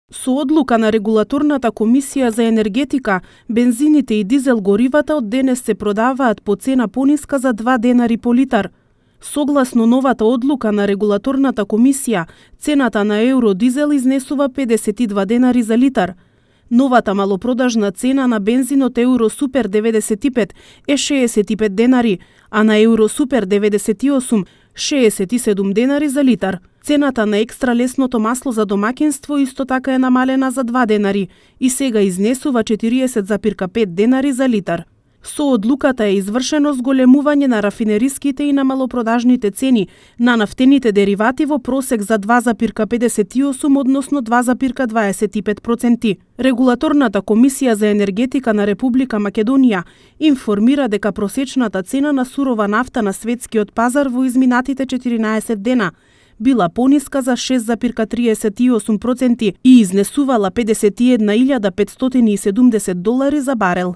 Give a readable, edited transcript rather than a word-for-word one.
Со одлука на Регулаторната комисија за енергетика, бензините и дизел горивата од денес се продаваат по цена пониска за 2 денари по литар. Согласно новата одлука на Регулаторната комисија, цената на евродизел изнесува 52 денари за литар. Новата малопродажна цена на бензинот Евросупер 95 е 65 денари, а на Евросупер 98 67 денари за литар. Цената на екстра лесното масло за домаќинство исто така е намалена за 2 денари и сега изнесува 40,5 денари за литар. Со одлуката е извршено зголемување на рафинериските и на малопродажните цени на нафтените деривати во просек за 2,58 односно 2,25%. Регулаторната комисија за енергетика на Република Македонија информира дека просечната цена на сурова нафта на светскиот пазар во изминатите 14 дена била пониска за 6,38% и изнесувала $51,570 за барел.